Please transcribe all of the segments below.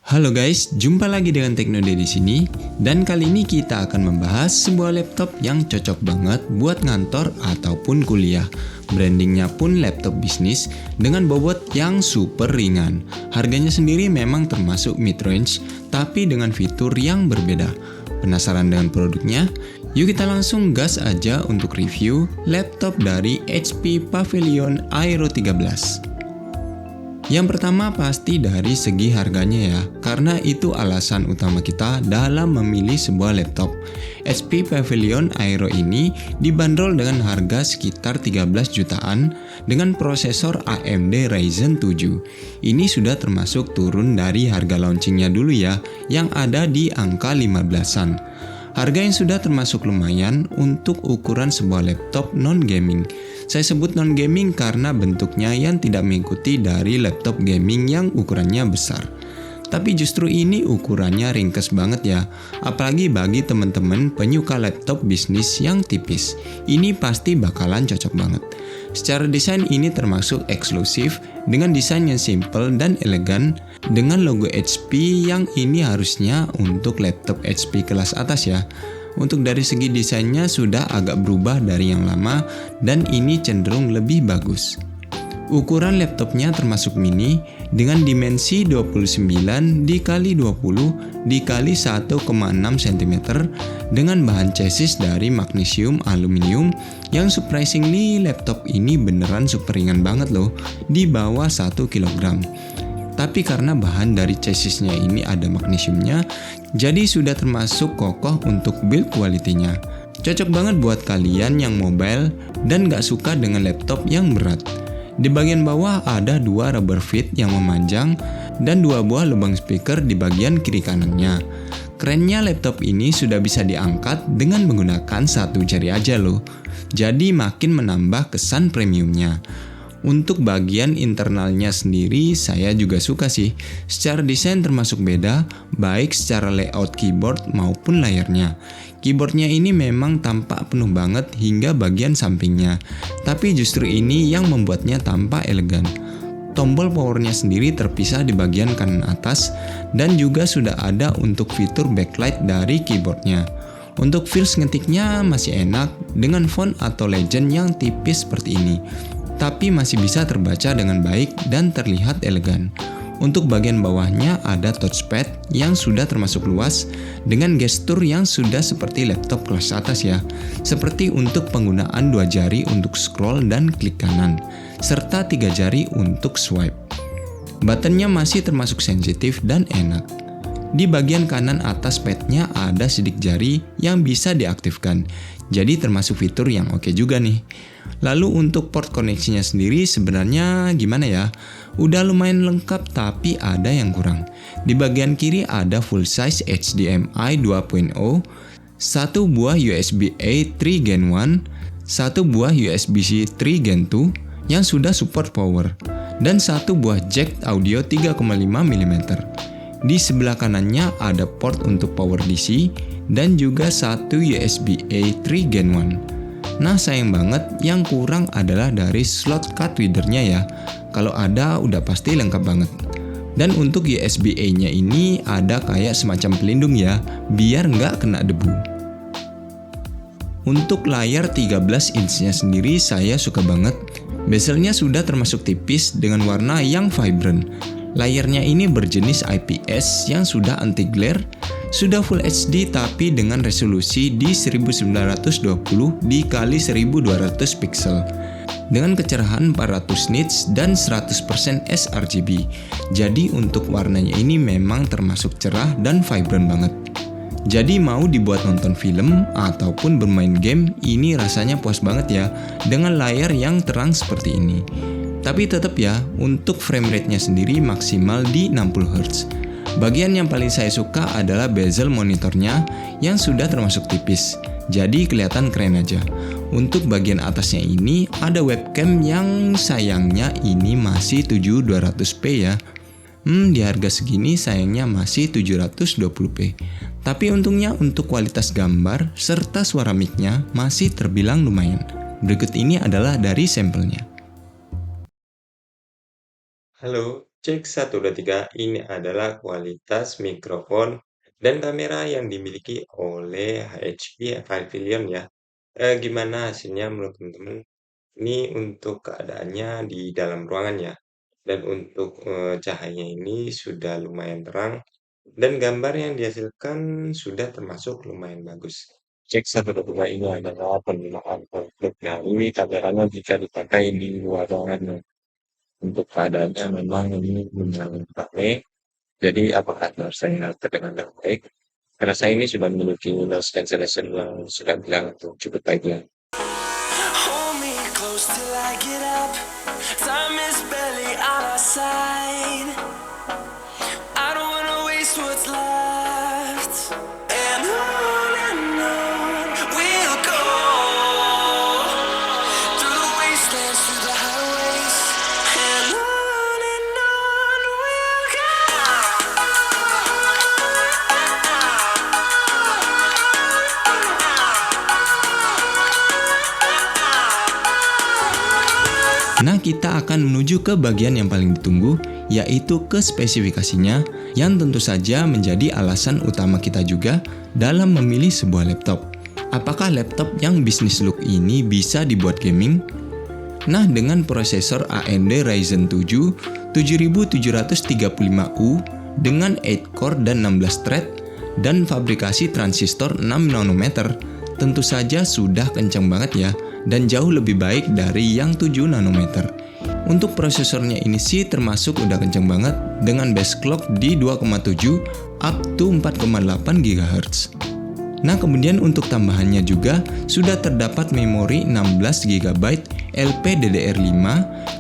Halo guys, jumpa lagi dengan Teknode di sini. Dan kali ini kita akan membahas sebuah laptop yang cocok banget buat ngantor ataupun kuliah. Brandingnya pun laptop bisnis dengan bobot yang super ringan. Harganya sendiri memang termasuk mid-range, tapi dengan fitur yang berbeda. Penasaran dengan produknya? Yuk kita langsung gas aja untuk review laptop dari HP Pavilion Aero 13. Yang pertama pasti dari segi harganya ya, karena itu alasan utama kita dalam memilih sebuah laptop. HP Pavilion Aero ini dibanderol dengan harga sekitar 13 jutaan dengan prosesor AMD Ryzen 7. Ini sudah termasuk turun dari harga launchingnya dulu ya, yang ada di angka 15-an. Harga yang sudah termasuk lumayan untuk ukuran sebuah laptop non-gaming. Saya sebut non-gaming karena bentuknya yang tidak mengikuti dari laptop gaming yang ukurannya besar. Tapi justru ini ukurannya ringkes banget ya, apalagi bagi teman-teman penyuka laptop bisnis yang tipis. Ini pasti bakalan cocok banget. Secara desain ini termasuk eksklusif dengan desain yang simple dan elegan dengan logo HP yang ini harusnya untuk laptop HP kelas atas ya. Untuk dari segi desainnya sudah agak berubah dari yang lama dan ini cenderung lebih bagus. Ukuran laptopnya termasuk mini dengan dimensi 29 x 20 x 1,6 cm dengan bahan chassis dari magnesium aluminium yang surprisingly laptop ini beneran super ringan banget loh, di bawah 1 kg. Tapi karena bahan dari chassisnya ini ada magnesiumnya, jadi sudah termasuk kokoh untuk build quality-nya. Cocok banget buat kalian yang mobile dan gak suka dengan laptop yang berat. Di bagian bawah ada dua rubber feet yang memanjang dan dua buah lubang speaker di bagian kiri kanannya. Kerennya laptop ini sudah bisa diangkat dengan menggunakan satu jari aja loh. Jadi makin menambah kesan premiumnya. Untuk bagian internalnya sendiri saya juga suka sih. Secara desain termasuk beda, baik secara layout keyboard maupun layarnya. Keyboardnya ini memang tampak penuh banget hingga bagian sampingnya. Tapi justru ini yang membuatnya tampak elegan. Tombol powernya sendiri terpisah di bagian kanan atas dan juga sudah ada untuk fitur backlight dari keyboardnya. Untuk feels ngetiknya masih enak dengan font atau legend yang tipis seperti ini. Tapi masih bisa terbaca dengan baik dan terlihat elegan. Untuk bagian bawahnya ada touchpad yang sudah termasuk luas dengan gestur yang sudah seperti laptop kelas atas ya. Seperti untuk penggunaan dua jari untuk scroll dan klik kanan, serta tiga jari untuk swipe. Buttonnya masih termasuk sensitif dan enak. Di bagian kanan atas padnya ada sidik jari yang bisa diaktifkan. Jadi termasuk fitur yang oke juga nih. Lalu untuk port koneksinya sendiri sebenarnya gimana ya? Udah lumayan lengkap tapi ada yang kurang. Di bagian kiri ada full size HDMI 2.0, satu buah USB-A 3 Gen 1, satu buah USB-C 3 Gen 2 yang sudah support power, dan satu buah jack audio 3,5 mm. Di sebelah kanannya ada port untuk power DC dan juga satu USB-A 3 Gen 1. Nah sayang banget yang kurang adalah dari slot card reader-nya ya. Kalau ada udah pasti lengkap banget. Dan untuk USB-A-nya ini ada kayak semacam pelindung ya, biar nggak kena debu. Untuk layar 13 inch-nya sendiri saya suka banget. Bezelnya sudah termasuk tipis dengan warna yang vibrant. Layarnya ini berjenis IPS yang sudah anti glare, sudah Full HD tapi dengan resolusi di 1920 x 1200 pixel dengan kecerahan 400 nits dan 100% sRGB. Jadi untuk warnanya ini memang termasuk cerah dan vibrant banget. Jadi mau dibuat nonton film ataupun bermain game, ini rasanya puas banget ya dengan layar yang terang seperti ini. Tapi tetap ya, untuk frame rate-nya sendiri maksimal di 60 Hz. Bagian yang paling saya suka adalah bezel monitornya yang sudah termasuk tipis. Jadi kelihatan keren aja. Untuk bagian atasnya ini ada webcam yang sayangnya ini masih 7200p ya. Di harga segini sayangnya masih 720p. Tapi untungnya untuk kualitas gambar serta suara mic-nya masih terbilang lumayan. Berikut ini adalah dari sampelnya. Halo, Cek 1, 2, 3, ini adalah kualitas mikrofon dan kamera yang dimiliki oleh HP Pavilion ya. Gimana hasilnya menurut teman-teman? Ini untuk keadaannya di dalam ruangan ya. Dan untuk cahayanya ini sudah lumayan terang dan gambar yang dihasilkan sudah termasuk lumayan bagus. Cek 1, 2, 3, ini adalah penggunaan konflik dari kameranya jika dipakai di luar ruangan. Untuk keadaannya memang ini lumayan rame. Jadi apakah saya terdengar dengan baik? Karena saya ini sudah memiliki noise cancellation yang sudah bilang untuk cukup baik ya. Hold me close till I get up. Time is barely on our side. I don't wanna waste what's left. And on we'll go. Through the wastelands, through the highways. And on we'll go. Nah, kita akan menuju ke bagian yang paling ditunggu, yaitu ke spesifikasinya, yang tentu saja menjadi alasan utama kita juga dalam memilih sebuah laptop. Apakah laptop yang bisnis look ini bisa dibuat gaming? Nah, dengan prosesor AMD Ryzen 7 7735U dengan 8 core dan 16 thread dan fabrikasi transistor 6 nanometer, tentu saja sudah kencang banget ya, dan jauh lebih baik dari yang 7 nanometer. Untuk prosesornya ini sih termasuk udah kencang banget dengan base clock di 2,7 up to 4,8 GHz. Nah, kemudian untuk tambahannya juga sudah terdapat memori 16 GB LPDDR5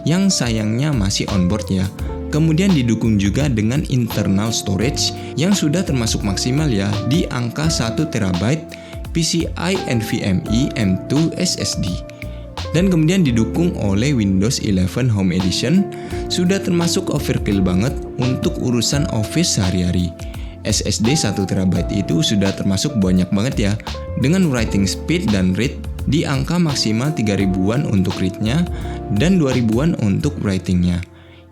yang sayangnya masih onboard ya. Kemudian didukung juga dengan internal storage yang sudah termasuk maksimal ya di angka 1 TB PCI NVMe M2 SSD. Dan kemudian didukung oleh Windows 11 Home Edition, sudah termasuk overkill banget untuk urusan Office sehari-hari. SSD 1 TB itu sudah termasuk banyak banget ya, dengan writing speed dan read di angka maksimal 3000-an untuk read-nya dan 2000-an untuk writing-nya.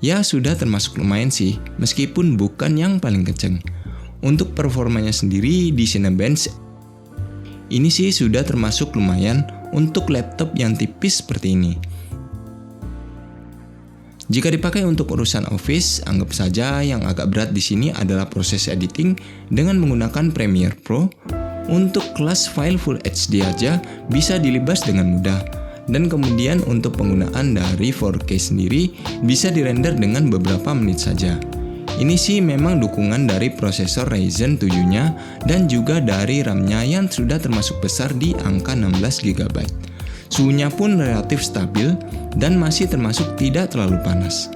Ya sudah termasuk lumayan sih, meskipun bukan yang paling kenceng. Untuk performanya sendiri di Cinebench ini sih sudah termasuk lumayan untuk laptop yang tipis seperti ini. Jika dipakai untuk urusan Office, anggap saja yang agak berat di sini adalah proses editing dengan menggunakan Premiere Pro. Untuk kelas file Full HD aja bisa dilibas dengan mudah. Dan kemudian untuk penggunaan dari 4K sendiri bisa dirender dengan beberapa menit saja. Ini sih memang dukungan dari prosesor Ryzen 7-nya dan juga dari RAM-nya yang sudah termasuk besar di angka 16 GB. Suhunya pun relatif stabil dan masih termasuk tidak terlalu panas.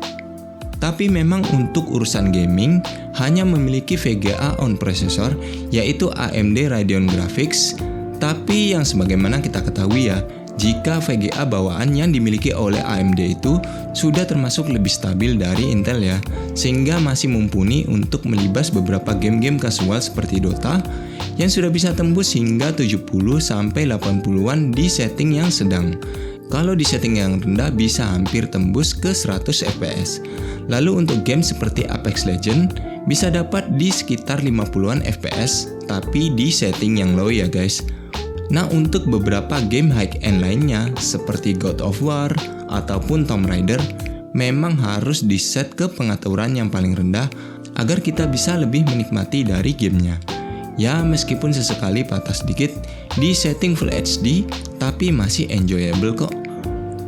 Tapi memang untuk urusan gaming hanya memiliki VGA on prosesor yaitu AMD Radeon Graphics. Tapi yang sebagaimana kita ketahui ya, jika VGA bawaan yang dimiliki oleh AMD itu sudah termasuk lebih stabil dari Intel ya, sehingga masih mumpuni untuk melibas beberapa game-game kasual seperti Dota yang sudah bisa tembus hingga 70-80-an di setting yang sedang. Kalau di setting yang rendah bisa hampir tembus ke 100 fps. Lalu untuk game seperti Apex Legends bisa dapat di sekitar 50-an fps, tapi di setting yang low ya guys. Nah, untuk beberapa game high-end lainnya seperti God of War ataupun Tomb Raider memang harus di-set ke pengaturan yang paling rendah agar kita bisa lebih menikmati dari gamenya. Ya, meskipun sesekali patah sedikit di setting Full HD tapi masih enjoyable kok.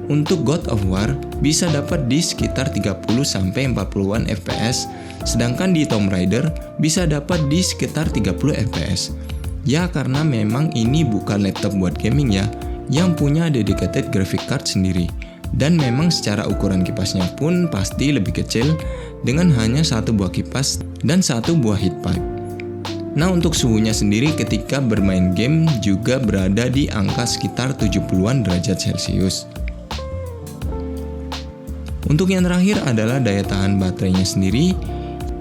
Untuk God of War bisa dapat di sekitar 30-40-an fps, sedangkan di Tomb Raider bisa dapat di sekitar 30 fps. Ya, karena memang ini bukan laptop buat gaming ya, yang punya dedicated graphic card sendiri. Dan memang secara ukuran kipasnya pun pasti lebih kecil dengan hanya satu buah kipas dan satu buah heat pipe. Nah, untuk suhunya sendiri ketika bermain game juga berada di angka sekitar 70-an derajat Celcius. Untuk yang terakhir adalah daya tahan baterainya sendiri,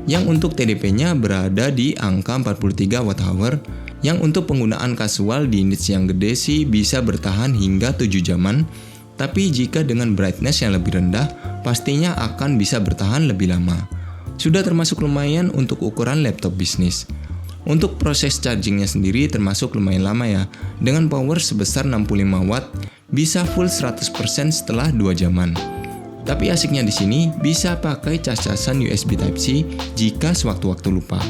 yang untuk TDP-nya berada di angka 43 Wh, yang untuk penggunaan kasual di nits yang gede sih bisa bertahan hingga 7 jaman, tapi jika dengan brightness yang lebih rendah, pastinya akan bisa bertahan lebih lama. Sudah termasuk lumayan untuk ukuran laptop bisnis. Untuk proses chargingnya sendiri termasuk lumayan lama ya, dengan power sebesar 65 watt, bisa full 100% setelah 2 jaman. Tapi asiknya di sini bisa pakai cas-casan USB Type-C jika sewaktu-waktu lupa.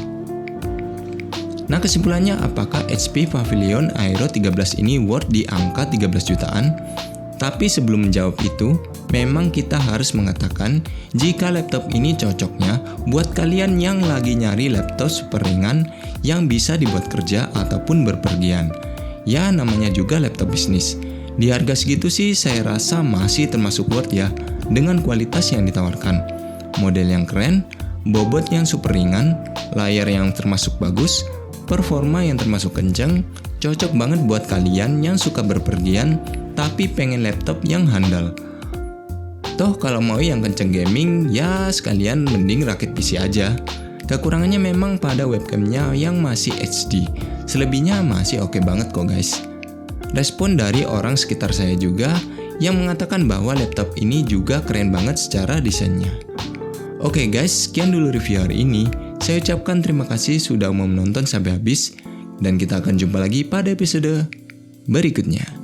Nah, kesimpulannya, apakah HP Pavilion Aero 13 ini worth di angka 13 jutaan? Tapi sebelum menjawab itu, memang kita harus mengatakan jika laptop ini cocoknya buat kalian yang lagi nyari laptop super ringan yang bisa dibuat kerja ataupun berpergian. Ya, namanya juga laptop bisnis. Di harga segitu sih saya rasa masih termasuk worth ya, dengan kualitas yang ditawarkan. Model yang keren, bobot yang super ringan, layar yang termasuk bagus, performa yang termasuk kencang, cocok banget buat kalian yang suka berpergian tapi pengen laptop yang handal. Toh kalau mau yang kenceng gaming, ya sekalian mending rakit PC aja. Kekurangannya memang pada webcamnya yang masih HD. Selebihnya masih oke banget kok guys. Respon dari orang sekitar saya juga yang mengatakan bahwa laptop ini juga keren banget secara desainnya. Oke guys, sekian dulu review hari ini. Saya ucapkan terima kasih sudah mau menonton sampai habis. Dan kita akan jumpa lagi pada episode berikutnya.